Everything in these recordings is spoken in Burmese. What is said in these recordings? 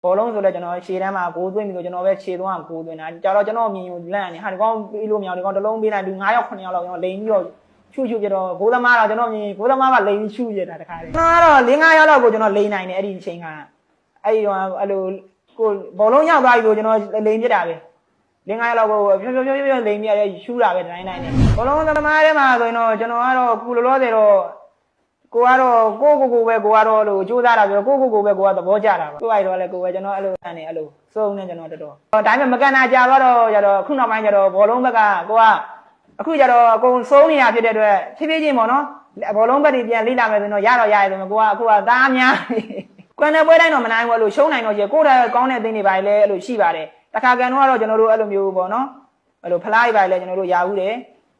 ဘောလုံးဆိုလဲကျွန်တော်ရှေ့တန်းမှာ6သွင်းပြီးဆိုကျွန်တော်ပဲခြေသွင်းအောင်6သွင်းတာကြာတော့ကျွန်တော်မြင်ယူလန့်နေဟာဒီကောင်ပြီးလို့မရဒီကောင်တစ်လုံးပေးလိုက်လူ9ယောက်9ယောက်လောက်ကျွန်တော်လိန်ပြီးတော့ရှုပြတော့ဂိုးသမားတော့ကျွန်တော်မြင်ဂိုးသမားကလိန်ပြီးရှုပြတာတခါတည်းကျွန်တော်ကတော့4 5ယောက်လောက်ကိုကျွန်တော်လိန်နိုင်တယ်အဲ့ဒီအချိန်ကအဲ့ဒီတော့အဲ့လိုကိုဘောလုံးရောက်သွားပြီဆိုကျွန်တော်လိန်ပြတာပဲ4 5ယောက်လောက်ကိုဖြောလိန်ပြရဲရှုတာပဲတိုင်းတိုင်းနဲ့ဘောလုံးသမားထဲမှာဆိုရင်တော့ကျွန်တော်ကတော့ခုလောလောဆယ်တော့ကိုကတော့ကိုပဲကိုကတော့လို့ကြိုးစားတာဆိုတော့ကိုပဲကိုကသဘောကျတာပါကိုအဲ့တော့လေကိုပဲကျွန်တော်အဲ့လိုအနေအဲ့လိုစုံနေကျွန်တော်တော်တော်ဒါပေမဲ့မကန်တာကြာတော့ကျတော့ခုနောက်ပိုင်းကျတော့ဘောလုံးဘက်ကကိုကအခုကျတော့အကုန်စိုးနေတာဖြစ်တဲ့အတွက်ဖြည်းဖြည်းချင်းပေါ့နော်ဘောလုံးဘက်တွေပြန်လိလာမယ်ဆိုတော့ရတော့ရရဆိုတော့ကိုကအခုကသားများကွန်တဲ့ပွဲတိုင်းတော့မနိုင်ဘူးလို့ရှုံးနိုင်တော့ကျကိုယ်တည်းကောင်းတဲ့အသင်းတွေပါလေအဲ့လိုရှိပါတယ်တခါကန်တော့ကျွန်တော်တို့အဲ့လိုမျိုးပေါ့နော်အဲ့လိုဖလားတွေပါလေကျွန်တော်တို့ရဘူးတယ်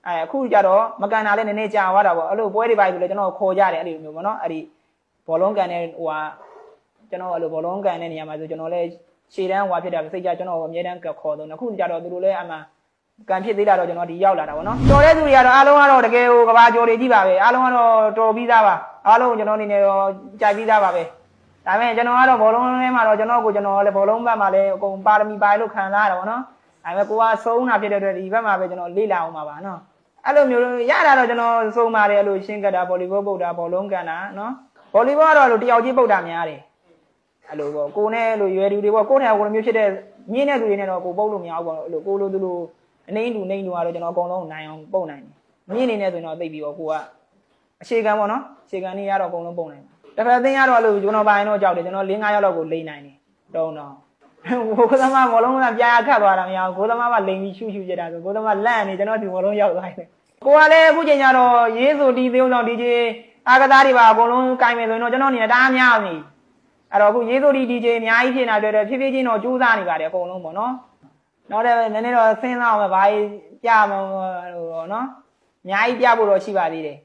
အခုကျတော့မကန်တာလည်းနည်းနည်းကြာသွားတာပေါ့အဲ့လိုပွဲတွေပါဆိုလည်းကျွန်တော်ခေါ်ကြတယ်အဲ့လိုမျိုးပေါ့နော်အဲ့ဒီဘောလုံးကန်တဲ့ဟိုဟာကျွန်တော်အဲ့လိုဘောလုံးကန်တဲ့နေရာမှာဆိုကျွန်တော်လည်းရှေ့တန်းဟိုဟာဖြစ်တာစိတ်ကြကျွန်တော်အမြဲတမ်းခေါ်တော့အခုကျတော့သူတို့လည်းအမှန်ကန်ဖြစ်သေးတာတော့ကျွန်တော်ဒီရောက်လာတာပေါ့နော်တော်တဲ့သူတွေကတော့အားလုံးကတော့တကယ်ဟိုကဘာကြော်တွေကြည့်ပါပဲအားလုံးကတော့တော်ပြီးသားပါအားလုံးကျွန်တော်အနေနဲ့တော့ကြိုက်ပြီးသားပါပဲဒါပေမဲ့ကျွန်တော်ကတော့ဘောလုံးထဲမှာတော့ကျွန်တော်လည်းဘောလုံးဘက်မှာလည်းအကုန်ပါရမီပါလို့ခံစားရတာပေါ့နော်ဒါပေမဲ့ကိုကဆုံးတာဖြစ်တဲ့အတွက်ဒီဘက်မှာပဲကျွန်တော်လေ့လာအောင်ပါပါနော်အဲ့လိုမျိုးရတာတော့ကျွန်တော်ဆုံးပါတယ်အဲ့လိုရှင်းကတာဗော်လီဘောပုတ်တာဘောလုံးကန်တာနော်ဗော်လီဘောကတော့တယောက်ချင်းပုတ်တာများတယ်အဲ့လိုပေါ့ကိုနဲ့လိုရွယ်သူတွေပေါ့ကိုနဲ့ကိုလိုမျိုးဖြစ်တဲ့ညင်းတဲ့သူတွေနဲ့တော့ကိုပုတ်လို့မရဘူးပေါ့အဲ့လိုကိုလိုသူလိုအနေတူနေတူကတော့ကျွန်တော်အကုန်လုံးနိုင်အောင်ပုတ်နိုင်တယ်ညင်းနေနေဆိုရင်တော့သိပြီပေါ့ကိုကအခြေခံပေါ့နော်အခြေခံနေရတော့အကုန်လုံးပုတ်နိုင်တယ်တစ်ဖက်အသင်းရတော့အဲ့လိုကျွန်တော်ပိုင်းတော့ကြောက်တယ်ကျွန်တော်4 5ယောက်လောက်ကိုလိမ့်နိုင်တယ်တုံးတော့ကိုသမားဘောလုံးကပြာခတ်သွားတာမရဘူးကိုသမားကလိန်ပြီးရှုပြတာဆိုကိုသမားလန့်နေကျွန်တော်ဒီဘောလုံးရောက်သွားတယ်ကိုကလည်းအခုချိန်ကျတော့ရေးဆိုတီးသေးအောင်ဒီဂျေအားကစားတွေပါအကုန်လုံးကင်မယ်ဆိုရင်တော့ကျွန်တော်အနေနဲ့တအားများပြီအဲ့တော့အခုရေးဆိုတီးဒီဂျေအများကြီးဖြစ်နေတာတွေ့တယ်ဖြည်းဖြည်းချင်းတော့ကြိုးစားနေပါတယ်အကုန်လုံးပေါ့နော်နောက်လည်းနည်းနည်းတော့စဉ်းစားအောင်ပဲဘာကြီးပြမလို့တော့နော်အများကြီးပြဖို့တော့ရှိပါသေးတယ်